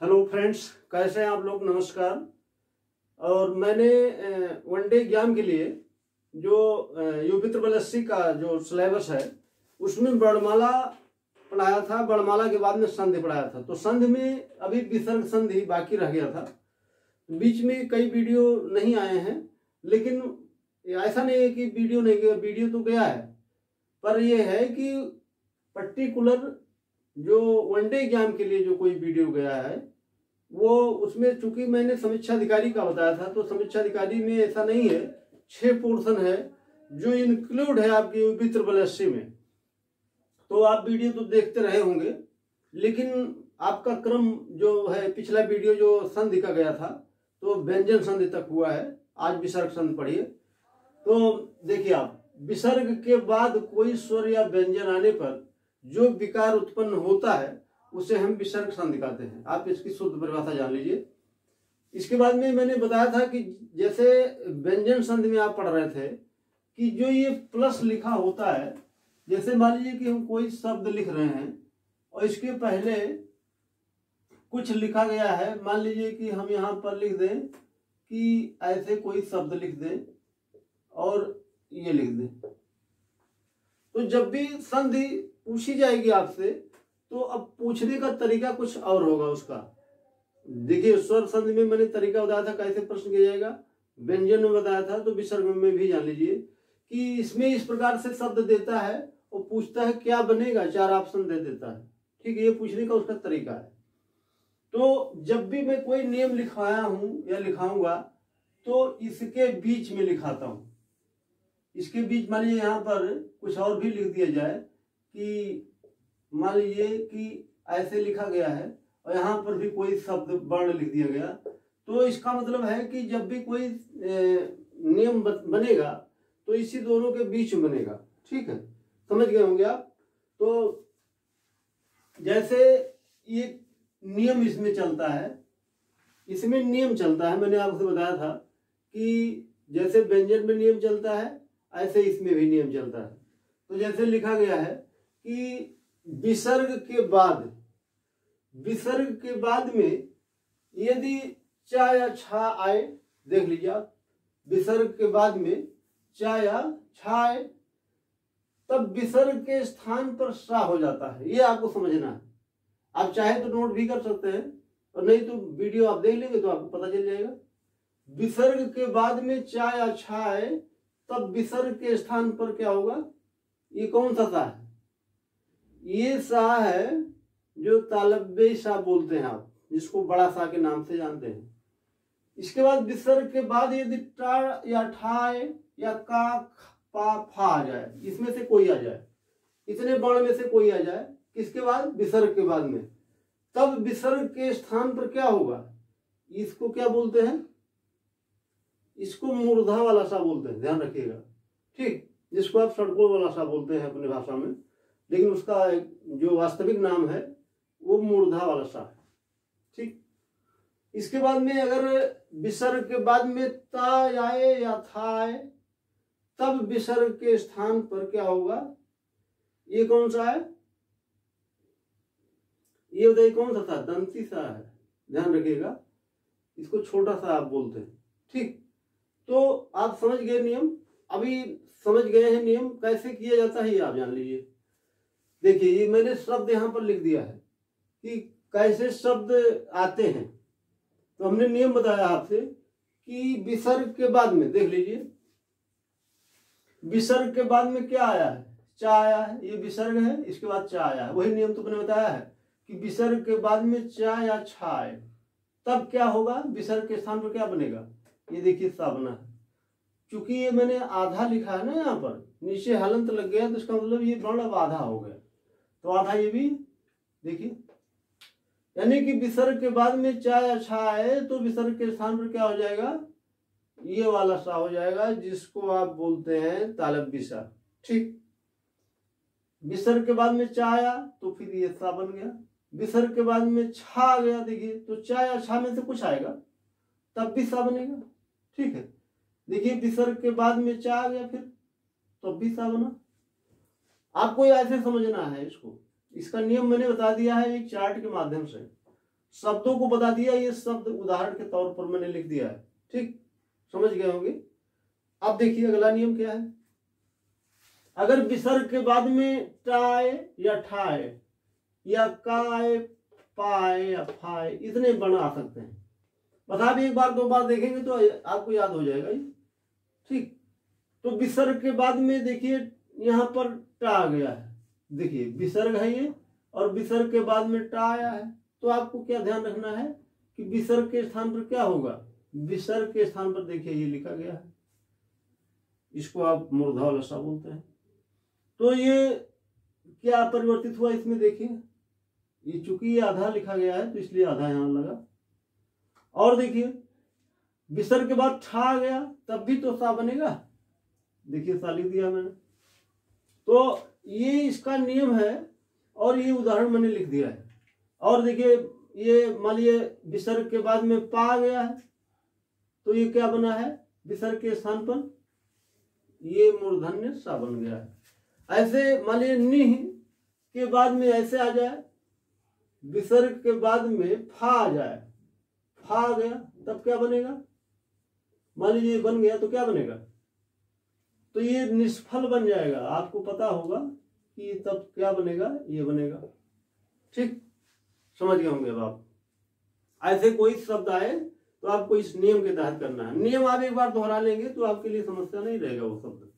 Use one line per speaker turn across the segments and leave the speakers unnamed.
Hello friends, कैसे हैं आप लोग। नमस्कार। और मैंने वनडे एग्जाम के लिए जो यूपी ट्रिपल एससी का जो सिलेबस है उसमें वर्णमाला पढ़ाया था। वर्णमाला के बाद में संधि पढ़ाया था। तो संधि में अभी विसर्ग संधि बाकी रह गया था। बीच में कई वीडियो नहीं आए हैं, लेकिन ऐसा नहीं है कि वीडियो नहीं गया, वीडियो तो गया है। पर यह है कि पर्टिकुलर जो वनडे एग्जाम के लिए जो कोई वीडियो गया है वो उसमें चूंकि मैंने समीक्षा अधिकारी का बताया था, तो समीक्षा अधिकारी में ऐसा नहीं है। 6 पोर्शन है जो इंक्लूड है आपकी यूपी ट्रिपल एससी में। तो आप वीडियो तो देखते रहे होंगे, लेकिन आपका क्रम जो है, पिछला वीडियो जो संधि का गया था तो व्यंजन संधि तक हुआ है। आज विसर्ग संधि पढ़िए। तो देखिए, आप विसर्ग के बाद कोई स्वर या व्यंजन आने पर जो विकार उत्पन्न होता है उसे हम विसर्ग संधि कहते हैं। आप इसकी शुद्ध परिभाषा जान लीजिए। इसके बाद में मैंने बताया था कि जैसे व्यंजन संधि में आप पढ़ रहे थे कि जो ये प्लस लिखा होता है, जैसे मान लीजिए कि हम कोई शब्द लिख रहे हैं और इसके पहले कुछ लिखा गया है। मान लीजिए कि हम यहाँ पर लिख दें कि ऐसे कोई शब्द लिख दें और ये लिख दें। तो जब भी संधि पूछी जाएगी आपसे, तो अब पूछने का तरीका कुछ और होगा उसका। देखिए, स्वर संधि में मैंने तरीका बताया था कैसे प्रश्न किया जाएगा, व्यंजन में बताया था, तो विसर्ग में भी जान लीजिए कि इसमें इस प्रकार से शब्द देता है और पूछता है क्या बनेगा, 4 ऑप्शन दे देता है। ठीक है, ये पूछने का उसका तरीका है। तो जब भी मैं कोई नियम लिखवाया हूं या लिखाऊंगा तो इसके बीच में लिखाता हूं। इसके बीच मान लीजिए यहाँ पर कुछ और भी लिख दिया जाए कि मान लीजिए कि ऐसे लिखा गया है और यहाँ पर भी कोई शब्द वर्ण लिख दिया गया, तो इसका मतलब है कि जब भी कोई नियम बनेगा तो इसी दोनों के बीच में बनेगा। ठीक है, समझ गए होंगे आप। तो जैसे ये नियम इसमें चलता है, इसमें नियम चलता है। मैंने आपसे बताया था कि जैसे व्यंजन में नियम चलता है ऐसे इसमें भी नियम चलता है। तो जैसे लिखा गया है कि विसर्ग के बाद में यदि चा या छा आए, देख लीजिए आप, विसर्ग के बाद में चा या छा आए तब विसर्ग के स्थान पर सा हो जाता है। ये आपको समझना है। आप चाहे तो नोट भी कर सकते हैं और नहीं तो वीडियो आप देख लेंगे तो आपको पता चल जाएगा। विसर्ग के बाद में चा या छा आए तब विसर्ग के स्थान पर क्या होगा। ये कौन सा सा है? ये सा है जो तालब्य सा बोलते हैं आप, जिसको बड़ा सा के नाम से जानते हैं। इसके बाद विसर्ग के बाद यदि टा या ठा आए या का पा फा आ जाए, इसमें से कोई आ जाए, इतने वर्ण में से कोई आ जाए, किसके बाद? विसर्ग के बाद में, तब विसर्ग के स्थान पर क्या होगा? इसको क्या बोलते हैं? इसको मूर्धा वाला सा बोलते हैं, ध्यान रखिएगा। ठीक, जिसको आप सड़कों वाला सा बोलते हैं अपनी भाषा में, लेकिन उसका जो वास्तविक नाम है वो मूर्धा वाला सा है। ठीक, इसके बाद में अगर विसर्ग के बाद में ता आए या था आए तब विसर्ग के स्थान पर क्या होगा? ये कौन सा है? ये बताइए कौन सा था? दंती सा है, ध्यान रखिएगा। इसको छोटा सा आप बोलते हैं। ठीक, तो आप समझ गए नियम। अभी समझ गए हैं नियम कैसे किया जाता है, ये आप जान लीजिए। देखिए, ये मैंने शब्द यहाँ पर लिख दिया है कि कैसे शब्द आते हैं। तो हमने नियम बताया आपसे कि विसर्ग के बाद में, देख लीजिए, विसर्ग के बाद में क्या आया है? चा आया है। ये विसर्ग है, इसके बाद चा आया है। वही नियम तो मैंने बताया है कि विसर्ग के बाद में चा या छा आए तब क्या होगा? विसर्ग के स्थान पर क्या बनेगा? ये देखिए सा बना है। चूंकि ये मैंने आधा लिखा है ना, यहाँ पर नीचे हलंत लग गया, तो इसका मतलब ये वर्ण अब आधा हो गया। तो आधा ये भी देखिए, यानी कि विसर्ग के बाद में चा या छा आए तो विसर्ग के स्थान पर क्या हो जाएगा? ये वाला सा हो जाएगा, जिसको आप बोलते हैं तालब्य सा। ठीक, विसर्ग के बाद में चा आया तो फिर ये सा बन गया। विसर्ग के बाद में छा आ गया, देखिए, तो चा या छा में से कुछ आएगा तब भी सा बनेगा। ठीक है, देखिए, विसर्ग के बाद में चा आ गया फिर तब भी सा बना। आपको ऐसे समझना है इसको। इसका नियम मैंने बता दिया है एक चार्ट के माध्यम से। शब्दों को बता दिया, ये शब्द उदाहरण के तौर पर मैंने लिख दिया है। ठीक, समझ गए होंगे। अब देखिए अगला नियम क्या है। अगर विसर्ग के बाद में टाए या ठाए या काय पाए या फाए इतने वर्ण आ सकते हैं। बता भी एक बार दो बार देखेंगे तो आपको याद हो जाएगा ये। ठीक, तो विसर्ग के बाद में देखिए यहाँ पर टा आ गया है, देखिए विसर्ग है ये और विसर्ग के बाद में टा आया है। तो आपको क्या ध्यान रखना है कि विसर्ग के स्थान पर क्या होगा, विसर्ग के स्थान पर देखिए ये लिखा गया है, इसको आप मूर्धा लसा बोलते हैं। तो ये क्या परिवर्तित हुआ इसमें देखिए, ये चूंकि ये आधा लिखा गया है तो इसलिए आधा यहां लगा। और देखिए विसर्ग के बाद ठा आ गया तब भी तो सा बनेगा, देखिए सा लिख दिया मैंने। तो ये इसका नियम है और ये उदाहरण मैंने लिख दिया है। और देखिए ये मान लीजिए विसर्ग के बाद में पा आ गया है तो ये क्या बना है, विसर्ग के स्थान पर ये मूर्धन्य सा बन गया है। ऐसे मान लीजिए निह के बाद में ऐसे आ जाए, विसर्ग के बाद में फा आ जाए, फा आ गया तब क्या बनेगा, मान लीजिए बन गया तो क्या बनेगा, तो ये निष्फल बन जाएगा। आपको पता होगा कि तब क्या बनेगा, ये बनेगा। ठीक, समझ गए होंगे अब आप। ऐसे कोई शब्द आए तो आपको इस नियम के तहत करना है। नियम आप एक बार दोहरा लेंगे तो आपके लिए समस्या नहीं रहेगा वो शब्द।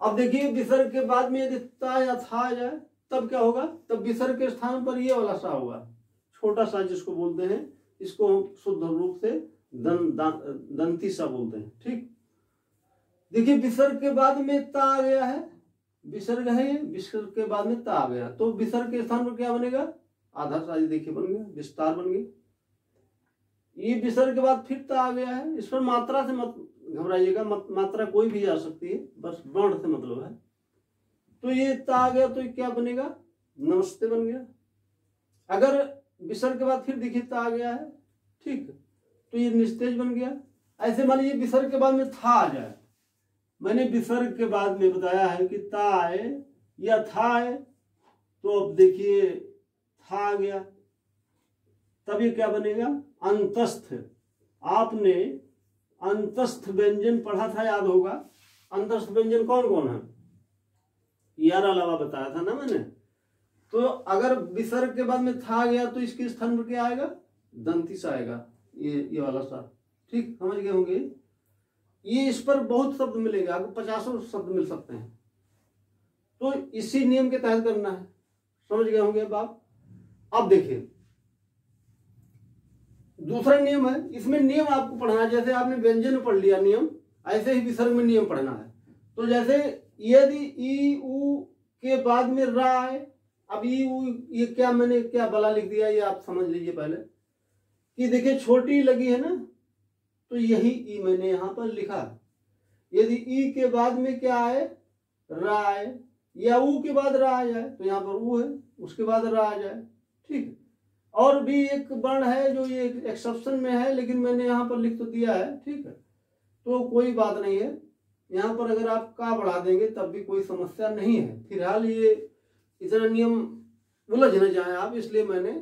अब देखिए विसर्ग के बाद में यदि ता या था आ जाए तब क्या होगा, तब विसर्ग के स्थान पर ये वाला सा होगा, छोटा सा जिसको बोलते हैं, इसको हम शुद्ध रूप से दंती सा बोलते हैं। ठीक, देखिए विसर्ग के बाद में ता आ गया है, विसर्ग है, विसर्ग के बाद में ता आ गया तो विसर्ग के स्थान पर क्या बनेगा, आधा सा देखिए बन गया, विस्तार बन गया। ये विसर्ग के बाद फिर ता आ गया है, इस पर मात्रा से मत घबराइएगा, मात्रा कोई भी आ सकती है, बस वर्ण से मतलब है। तो ये ता आ गया तो क्या बनेगा, नमस्ते बन गया। अगर विसर्ग के बाद फिर देखिए ता आ गया है, ठीक, तो ये निस्तेज बन गया। ऐसे मान लीजिए विसर्ग के बाद में था आ जाए, मैंने विसर्ग के बाद में बताया है कि ता आए या था आए, तो अब देखिए था आ गया तब ये क्या बनेगा, अंतस्थ। आपने अंतस्थ व्यंजन पढ़ा था, याद होगा। अंतस्थ व्यंजन कौन कौन है, यार अलावा बताया था ना मैंने। तो अगर विसर्ग के बाद में था आ गया तो इसके स्थान पर क्या आएगा, दंती सा आएगा, ये वाला सा। ठीक, समझ गए होंगे। ये इस पर बहुत शब्द मिलेगा आपको, 50 शब्द मिल सकते हैं। तो इसी नियम के तहत करना है, समझ गए होंगे आप। अब देखिए दूसरा नियम है, इसमें नियम आपको पढ़ना है, जैसे आपने व्यंजन में पढ़ लिया नियम, ऐसे ही विसर्ग में नियम पढ़ना है। तो जैसे यदि ई उ के बाद में रा आए, अब ई उ ये क्या मैंने क्या बला लिख दिया, ये आप समझ लीजिए पहले कि देखिए छोटी लगी है ना, तो यही ई मैंने यहां पर लिखा। यदि ई के बाद में क्या आए, रा आए, या ऊ के बाद रा आ जाए तो यहाँ पर ऊ है, उसके बाद रा आ जाए। ठीक, और भी एक वर्ण है जो ये एक्सेप्शन में है, लेकिन मैंने यहाँ पर लिख तो दिया है। ठीक है, तो कोई बात नहीं है, यहाँ पर अगर आप का बढ़ा देंगे तब भी कोई समस्या नहीं है। फिलहाल ये इतना नियम उलझ न जाए आप, इसलिए मैंने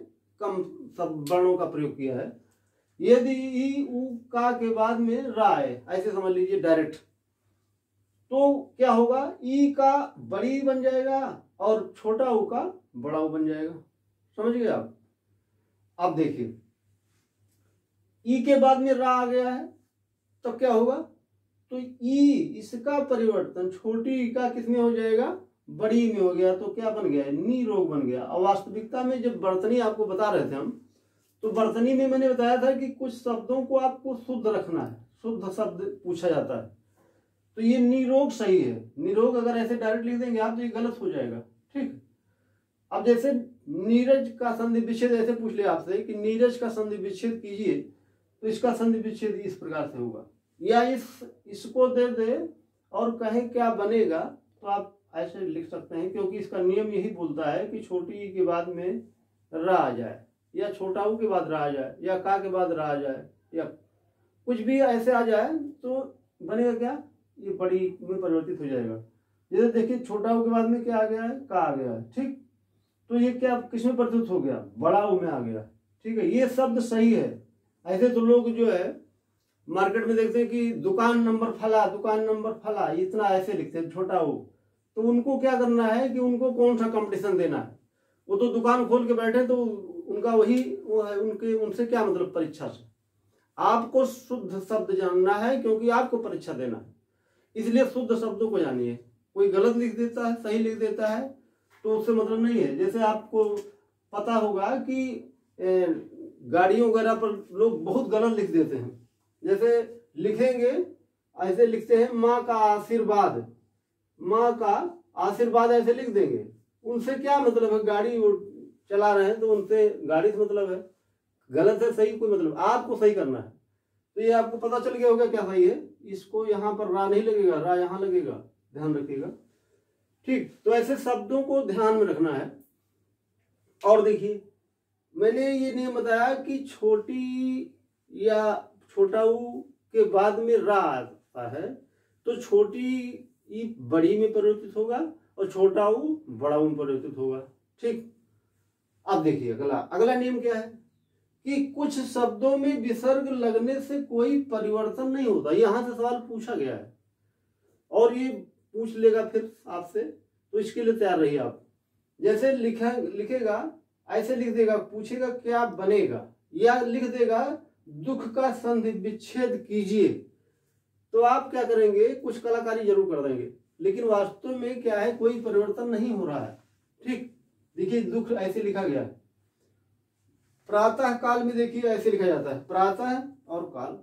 कम सब वर्णों का प्रयोग किया है। यदि ई उ का के बाद में रा है, ऐसे समझ लीजिए डायरेक्ट, तो क्या होगा, ई का बड़ी बन जाएगा और छोटा ऊ का बड़ा ऊ बन जाएगा। समझ गए आप। अब देखिए ई के बाद में रा आ गया है तब क्या होगा, तो ई इसका परिवर्तन छोटी ई का किसमें हो जाएगा, बड़ी में हो गया, तो क्या बन गया, नी रोग बन गया। और वास्तविकता में जब वर्तनी आपको बता रहे थे हम, तो वर्तनी में मैंने बताया था कि कुछ शब्दों को आपको शुद्ध रखना है, शुद्ध शब्द पूछा जाता है। तो ये निरोग सही है, निरोग अगर ऐसे डायरेक्ट लिख देंगे आप तो ये गलत हो जाएगा। ठीक, अब जैसे नीरज का संधि विच्छेद ऐसे पूछ लिया आपसे कि नीरज का संधि विच्छेद कीजिए, तो इसका संधि विच्छेद इस प्रकार से होगा, या इसको दे दे और कहें क्या बनेगा, तो आप ऐसे लिख सकते हैं, क्योंकि इसका नियम यही बोलता है कि छोटी ई के बाद में रा आ जाए, या छोटा ऊ के बाद रा आ जाए, या का के बाद रा आ जाए, या कुछ भी ऐसे आ जाए तो बनेगा क्या, ये बड़ी में परिवर्तित हो जाएगा। जैसे देखिए छोटा ऊ के बाद में क्या आ गया है, का आ गया है। ठीक, तो ये क्या किस में परिवर्तित हो गया, बड़ा ऊ में आ गया। ठीक। ठीक है, ये शब्द सही है। ऐसे तो लोग जो है मार्केट में देखते हैं कि दुकान नंबर फला, दुकान नंबर फला, इतना ऐसे लिखते हैं छोटा हो। तो उनको क्या करना है कि उनको कौन सा कंपटीशन देना है? वो तो दुकान खोल के बैठे, तो उनका वही वो है, उनके उनसे क्या मतलब परीक्षा से? आपको शुद्ध शब्द जानना है, क्योंकि आपको परीक्षा देना है, इसलिए शुद्ध शब्दों को जानिए। कोई गलत लिख देता है, सही लिख देता है, तो उससे मतलब नहीं है। जैसे आपको पता होगा कि गाड़ियों वगैरह पर लोग बहुत गलत लिख देते हैं। जैसे लिखेंगे, ऐसे लिखते हैं माँ का आशीर्वाद, माँ का आशीर्वाद ऐसे लिख देंगे। उनसे क्या मतलब है? गाड़ी वो चला रहे हैं तो उनसे गाड़ी से मतलब है। गलत है सही कोई मतलब, आपको सही करना है। तो ये आपको पता चल गया होगा क्या सही है। इसको यहाँ पर रा नहीं लगेगा, रा यहाँ लगेगा, ध्यान रखिएगा। ठीक, तो ऐसे शब्दों को ध्यान में रखना है। और देखिए, मैंने ये नहीं बताया कि छोटी या छोटा ऊ के बाद में रा आता है, तो छोटी ई बड़ी में परिवर्तित होगा और छोटा ऊ बड़ा ऊ में परिवर्तित होगा। ठीक, अब देखिए अगला नियम क्या है कि कुछ शब्दों में विसर्ग लगने से कोई परिवर्तन नहीं होता। यहां से सवाल पूछा गया है और ये पूछ लेगा फिर आपसे, तो इसके लिए तैयार रहिए आप। जैसे लिखेगा, ऐसे लिख देगा, पूछेगा क्या बनेगा, या लिख देगा दुख का संधि विच्छेद कीजिए, तो आप क्या करेंगे? कुछ कलाकारी जरूर कर देंगे, लेकिन वास्तव में क्या है, कोई परिवर्तन नहीं हो रहा है। ठीक, देखिए दुख ऐसे लिखा गया है। प्रातः काल में देखिए ऐसे लिखा जाता है, प्रातः और काल।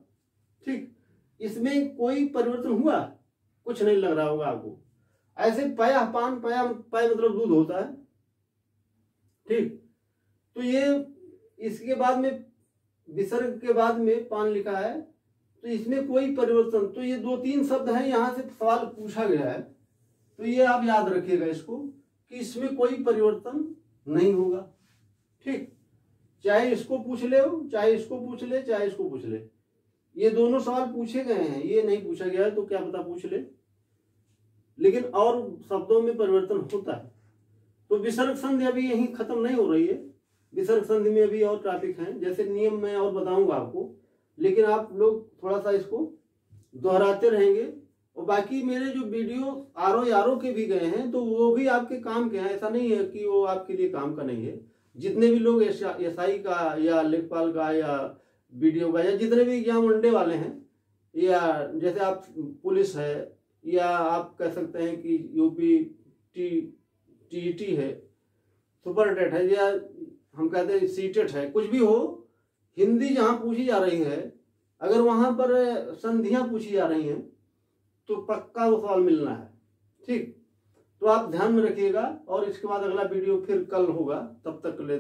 ठीक, इसमें कोई परिवर्तन हुआ? कुछ नहीं लग रहा होगा आपको। ऐसे पया पान, पया पय मतलब दूध होता है। ठीक, तो ये इसके बाद में विसर्ग के बाद में पान लिखा है, तो इसमें कोई परिवर्तन। तो ये 2-3 शब्द हैं, यहां से सवाल पूछा गया है, तो ये आप याद रखिएगा इसको कि इसमें कोई परिवर्तन नहीं होगा। ठीक, चाहे इसको पूछ ले, चाहे इसको पूछ ले, चाहे इसको पूछ ले, ये दोनों सवाल पूछे गए हैं। ये नहीं पूछा गया है तो क्या पता पूछ ले, लेकिन और शब्दों में परिवर्तन होता है। तो विसर्ग संधि अभी यहीं खत्म नहीं हो रही है, विसर्ग संधि में अभी और टॉपिक हैं। जैसे नियम मैं और बताऊंगा आपको, लेकिन आप लोग थोड़ा सा इसको दोहराते रहेंगे। और बाकी मेरे जो वीडियो आरओ के भी गए हैं, तो वो भी आपके काम के हैं। ऐसा नहीं है कि वो आपके लिए काम का नहीं है। जितने भी लोग एसआई का या लेखपाल का या वीडियो का या जितने भी एग्जाम वनडे वाले हैं, या जैसे आप पुलिस है, या आप कह सकते हैं कि यूपी टीईटी है, सुपर टेट है, या हम कहते हैं सीटेट है, कुछ भी हो, हिंदी जहां पूछी जा रही है, अगर वहां पर संधियां पूछी जा रही हैं, तो पक्का वो सवाल मिलना है। ठीक, तो आप ध्यान में रखिएगा। और इसके बाद अगला वीडियो फिर कल होगा, तब तक के लिए